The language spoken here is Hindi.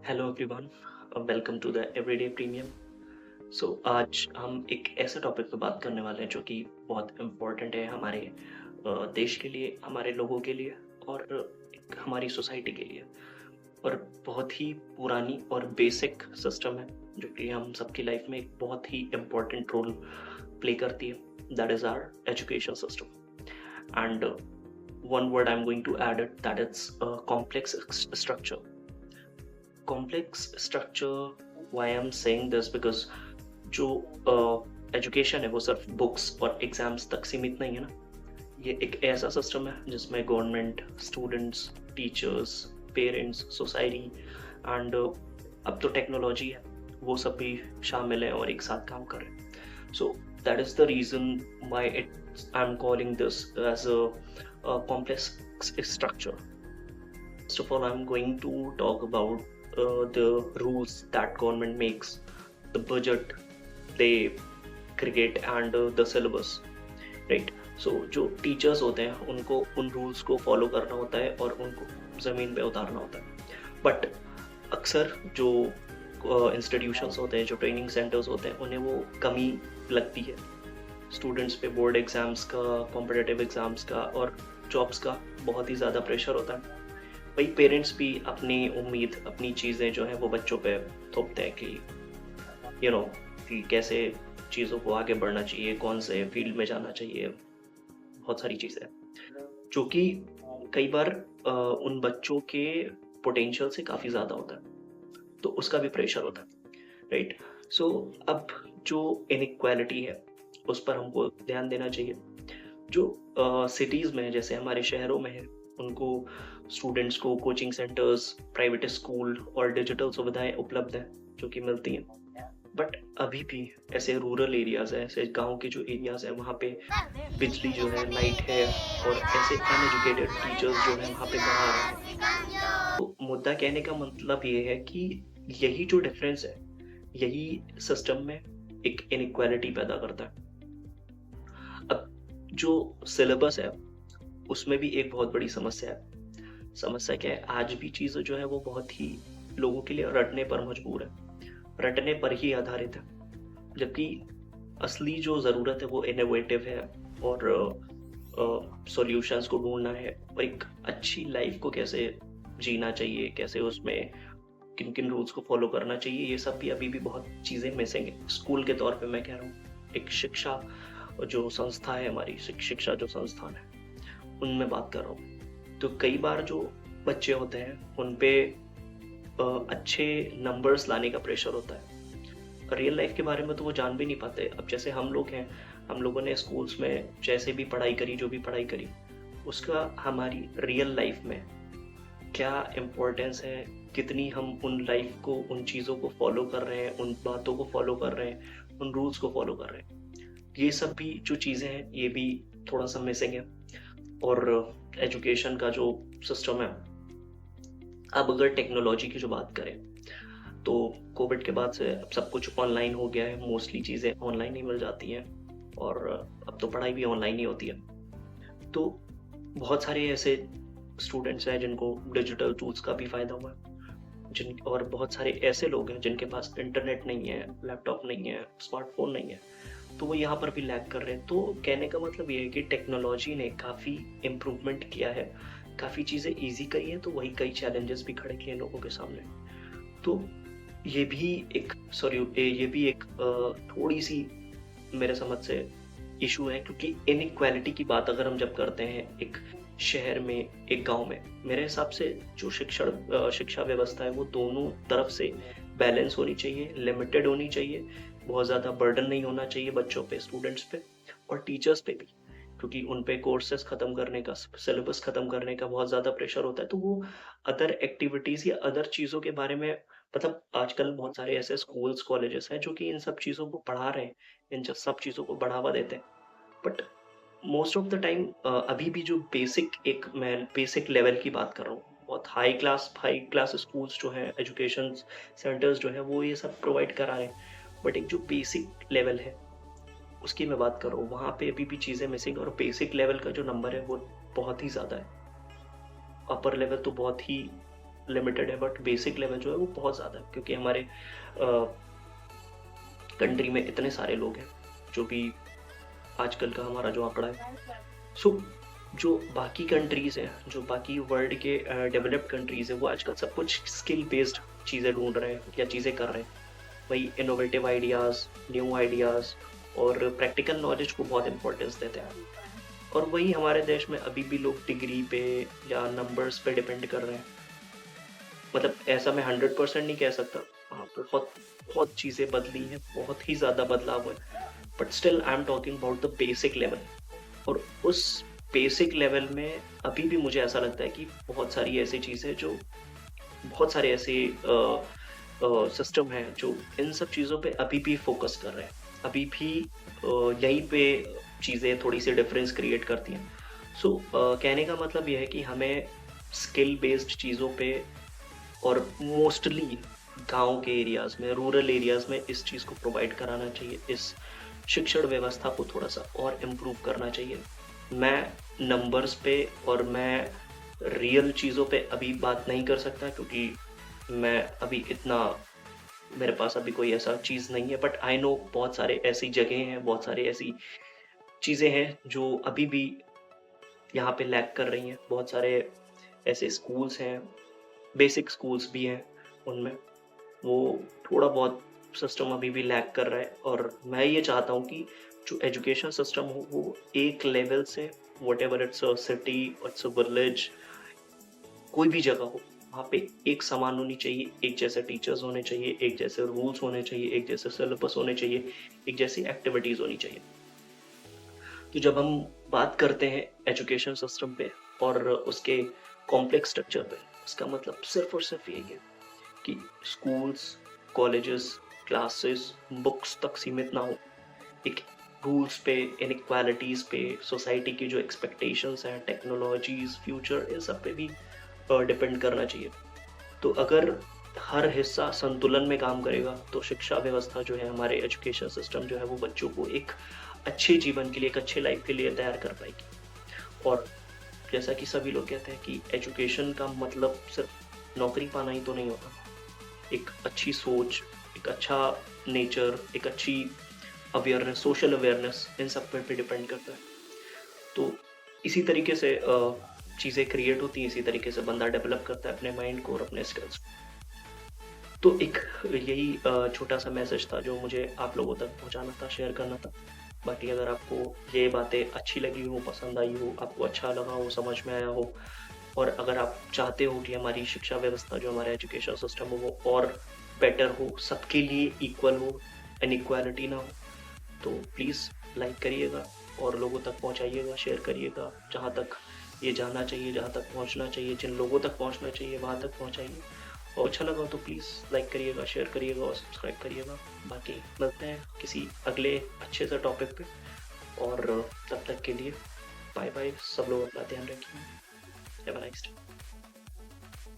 Hello everyone, welcome to the everyday premium. आज हम एक ऐसे टॉपिक पे बात करने वाले हैं जो कि बहुत इम्पोर्टेंट है हमारे देश के लिए, हमारे लोगों के लिए और एक हमारी सोसाइटी के लिए। और बहुत ही पुरानी और बेसिक सिस्टम है जो कि हम सबकी लाइफ में एक बहुत ही इम्पोर्टेंट रोल प्ले करती है। That is our education system. And one word I am going to add it, that is complex structure. Complex structure, why I am saying this because जो एजुकेशन है वो सिर्फ बुक्स और एग्जाम्स तक सीमित नहीं है ना। ये एक ऐसा सिस्टम है जिसमें government, students, teachers, parents, society and अब तो टेक्नोलॉजी है, वो सब भी शामिल हैं और एक साथ काम कर रहे हैं। So that is the reason why it I am calling this as a complex structure. First of all, I'm going to talk about the rules that government makes, the budget they create, and the syllabus, right? So जो टीचर्स होते हैं उनको उन रूल्स को फॉलो करना होता है और उनको ज़मीन पे उतारना होता है। बट अक्सर जो इंस्टीट्यूशंस होते हैं, जो ट्रेनिंग सेंटर्स होते हैं, उन्हें वो कमी लगती है स्टूडेंट्स पे। बोर्ड एग्जाम्स का, कॉम्पिटिटिव एग्जाम्स का और जॉब्स का बहुत ही ज़्यादा प्रेशर होता है। वही पेरेंट्स भी अपनी उम्मीद, अपनी चीज़ें जो हैं वो बच्चों पे थोपते हैं कि यू नो कि कैसे चीज़ों को आगे बढ़ना चाहिए, कौन से फील्ड में जाना चाहिए, बहुत सारी चीज़ें जो कि कई बार उन बच्चों के पोटेंशियल से काफ़ी ज़्यादा होता है, तो उसका भी प्रेशर होता है, राइट? सो अब जो इनइक्वालिटी है उस पर हमको ध्यान देना चाहिए। जो सिटीज़ में, जैसे हमारे शहरों में है, उनको स्टूडेंट्स को कोचिंग सेंटर्स, प्राइवेट स्कूल और डिजिटल सुविधाएं उपलब्ध हैं जो कि मिलती हैं। बट अभी भी ऐसे रूरल एरियाज है, ऐसे गांव के जो एरियाज है, वहाँ पे बिजली जो है, लाइट है और ऐसे अनएजुकेटेड टीचर्स जो है वहाँ पे पढ़ा रहे हैं। तो मुद्दा कहने का मतलब ये है कि यही जो डिफरेंस है, यही सिस्टम में एक इनइक्वालिटी पैदा करता है। अब जो सिलेबस है उसमें भी एक बहुत बड़ी समस्या है। समस्या क्या है? आज भी चीज़ें जो है वो बहुत ही लोगों के लिए रटने पर मजबूर है, रटने पर ही आधारित है। जबकि असली जो ज़रूरत है वो इनोवेटिव है और सॉल्यूशंस को ढूँढना है और एक अच्छी लाइफ को कैसे जीना चाहिए, कैसे उसमें किन-किन रूल्स को फ़ॉलो करना चाहिए, ये सब भी अभी भी बहुत चीज़ें मिसिंग है। स्कूल के तौर पे मैं कह रहा हूँ, एक शिक्षा जो संस्था है हमारी, शिक्षा जो संस्थान है, उनमें बात कर रहा हूँ। तो कई बार जो बच्चे होते हैं उन पे अच्छे नंबर्स लाने का प्रेशर होता है। रियल लाइफ के बारे में तो वो जान भी नहीं पाते। अब जैसे हम लोग हैं, हम लोगों ने स्कूल्स में जैसे भी पढ़ाई करी, जो भी पढ़ाई करी, उसका हमारी रियल लाइफ में क्या इम्पोर्टेंस है, कितनी हम उन लाइफ को, उन चीज़ों को फॉलो कर रहे हैं, उन बातों को फॉलो कर रहे हैं, उन रूल्स को फॉलो कर रहे हैं। ये सब भी जो चीज़ें हैं, ये भी थोड़ा सा मिसिंग है। और एजुकेशन का जो सिस्टम है, अब अगर टेक्नोलॉजी की जो बात करें, तो कोविड के बाद से अब सब कुछ ऑनलाइन हो गया है, मोस्टली चीज़ें ऑनलाइन ही मिल जाती हैं और अब तो पढ़ाई भी ऑनलाइन ही होती है। तो बहुत सारे ऐसे स्टूडेंट्स हैं जिनको डिजिटल टूल्स का भी फ़ायदा हुआ है, जिन और बहुत सारे ऐसे लोग हैं जिनके पास इंटरनेट नहीं है, लैपटॉप नहीं है, स्मार्टफ़ोन नहीं है, तो वो यहाँ पर भी लैग कर रहे हैं। तो कहने का मतलब ये है कि टेक्नोलॉजी ने काफ़ी इम्प्रूवमेंट किया है, काफ़ी चीज़ें ईज़ी करी हैं, तो वही कई चैलेंजेस भी खड़े किए हैं लोगों के सामने। तो ये भी एक थोड़ी-सी मेरे समझ से इश्यू है, क्योंकि इनइक्वालिटी की बात अगर हम जब करते हैं एक शहर में, एक गाँव में, मेरे हिसाब से जो शिक्षा व्यवस्था है वो दोनों तरफ से बैलेंस होनी चाहिए, लिमिटेड होनी चाहिए, बहुत ज़्यादा बर्डन नहीं होना चाहिए बच्चों पे, स्टूडेंट्स पे और टीचर्स पे भी, क्योंकि उन पे कोर्सेज़ ख़त्म करने का, सिलेबस ख़त्म करने का बहुत ज़्यादा प्रेशर होता है। तो वो अदर एक्टिविटीज़ या अदर चीज़ों के बारे में, मतलब आजकल बहुत सारे ऐसे स्कूल्स, कॉलेजेस हैं जो कि इन सब चीज़ों को पढ़ा रहे हैं, इन सब चीज़ों को बढ़ावा देते हैं। But most of the time अभी भी जो मैं बेसिक लेवल की बात कर रहा हूँ, बहुत हाई क्लास स्कूल्स जो हैं, एजुकेशन सेंटर्स जो हैं, वो ये सब प्रोवाइड करा रहे हैं। बट एक जो बेसिक लेवल है उसकी मैं बात कर रहा हूँ, वहाँ पे अभी भी चीज़ें मिसिंग, और बेसिक लेवल का जो नंबर है वो बहुत ही ज़्यादा है। अपर लेवल तो बहुत ही लिमिटेड है, बट बेसिक लेवल जो है वो बहुत ज़्यादा है, क्योंकि हमारे कंट्री में इतने सारे लोग हैं, जो भी आजकल का हमारा जो आंकड़ा है। सो जो बाकी कंट्रीज़ हैं, जो बाकी वर्ल्ड के डेवलप्ड कंट्रीज़ हैं, वो आजकल सब कुछ स्किल बेस्ड चीज़ें ढूँढ रहे हैं या चीज़ें कर रहे हैं। वही इनोवेटिव आइडियाज़, न्यू आइडियाज़ और प्रैक्टिकल नॉलेज को बहुत इम्पोर्टेंस देते हैं। और वही हमारे देश में अभी भी लोग डिग्री पे या नंबर्स पे डिपेंड कर रहे हैं। मतलब ऐसा मैं 100% नहीं कह सकता। हाँ, बहुत बहुत चीज़ें बदली हैं, बहुत ही ज़्यादा बदलाव हुआ है। But still I am talking about the basic level. और उस बेसिक लेवल में अभी भी मुझे ऐसा लगता है कि बहुत सारी ऐसी चीज़ें जो बहुत सारे ऐसे सिस्टम हैं जो इन सब चीज़ों पे अभी भी फ़ोकस कर रहे हैं। अभी भी यहीं पे चीज़ें थोड़ी-सी डिफरेंस क्रिएट करती हैं। सो कहने का मतलब ये है कि हमें स्किल बेस्ड चीज़ों पे और मोस्टली गाँव के एरियाज़ में, रूरल एरियाज़ में इस चीज़ को प्रोवाइड कराना चाहिए। इस शिक्षण व्यवस्था को थोड़ा-सा और इम्प्रूव करना चाहिए। मैं नंबर्स पे और मैं रियल चीज़ों पे अभी बात नहीं कर सकता, क्योंकि मैं अभी इतना मेरे पास अभी कोई ऐसा चीज़ नहीं है, बट आई नो बहुत सारे ऐसी जगह हैं, बहुत सारी ऐसी चीज़ें हैं जो अभी भी यहाँ पे लैक कर रही हैं। बहुत सारे ऐसे स्कूल्स हैं, बेसिक स्कूल्स भी हैं उनमें। वो थोड़ा बहुत सिस्टम अभी भी लैग कर रहा है, और मैं ये चाहता हूँ कि जो एजुकेशन सिस्टम हो वो एक लेवल से, whatever it's a city, it's a village, कोई भी जगह हो, वहाँ पे एक समान होनी चाहिए, एक जैसे टीचर्स होने चाहिए, एक जैसे रूल्स होने चाहिए, एक जैसे सिलेबस होने चाहिए, एक जैसी एक्टिविटीज़ होनी चाहिए। तो जब हम बात करते हैं एजुकेशन सिस्टम पे और उसके कॉम्प्लेक्स स्ट्रक्चर पे, उसका मतलब सिर्फ़ और सिर्फ़ यही है कि स्कूल्स, कॉलेजेस, क्लासेस, बुक्स तक सीमित ना हो। एक रूल्स पे, इनइक्वालिटीज़ पे, सोसाइटी की जो एक्सपेक्टेशंस हैं, टेक्नोलॉजीज़, फ्यूचर, इन सब पे भी डिपेंड करना चाहिए। तो अगर हर हिस्सा संतुलन में काम करेगा, तो शिक्षा व्यवस्था जो है, हमारे एजुकेशन सिस्टम जो है, वो बच्चों को एक अच्छे जीवन के लिए, एक अच्छे लाइफ के लिए तैयार कर पाएगी। और जैसा कि सभी लोग कहते हैं कि एजुकेशन का मतलब सिर्फ नौकरी पाना ही तो नहीं होता। एक अच्छी सोच, एक अच्छा नेचर, एक अच्छी अवेयरनेस, सोशल अवेयरनेस, इन सब पे भी डिपेंड करता है। तो इसी तरीके से चीज़ें क्रिएट होती हैं, इसी तरीके से बंदा डेवलप करता है अपने माइंड को और अपने स्किल्स को। तो एक यही छोटा-सा मैसेज था जो मुझे आप लोगों तक पहुँचाना था, शेयर करना था। बाकी अगर आपको ये बातें अच्छी लगी हो, पसंद आई हो, आपको अच्छा लगा हो, समझ में आया हो, और अगर आप चाहते हो कि हमारी शिक्षा व्यवस्था जो हमारा एजुकेशन सिस्टम हो वो और बेटर हो, सबके लिए इक्वल हो, इनइक्वालिटी ना हो, तो प्लीज़ लाइक करिएगा और लोगों तक पहुँचाइएगा, शेयर करिएगा। जहाँ तक ये जाना चाहिए, जहाँ तक पहुँचना चाहिए, जिन लोगों तक पहुँचना चाहिए, वहाँ तक पहुँचाइए। और अच्छा लगा तो प्लीज़ लाइक करिएगा, शेयर करिएगा और सब्सक्राइब करिएगा। बाकी मिलते हैं किसी अगले अच्छे से टॉपिक पे, और तब तक के लिए बाय बाय। सब लोग अपना ध्यान रखिए। Have a nice day.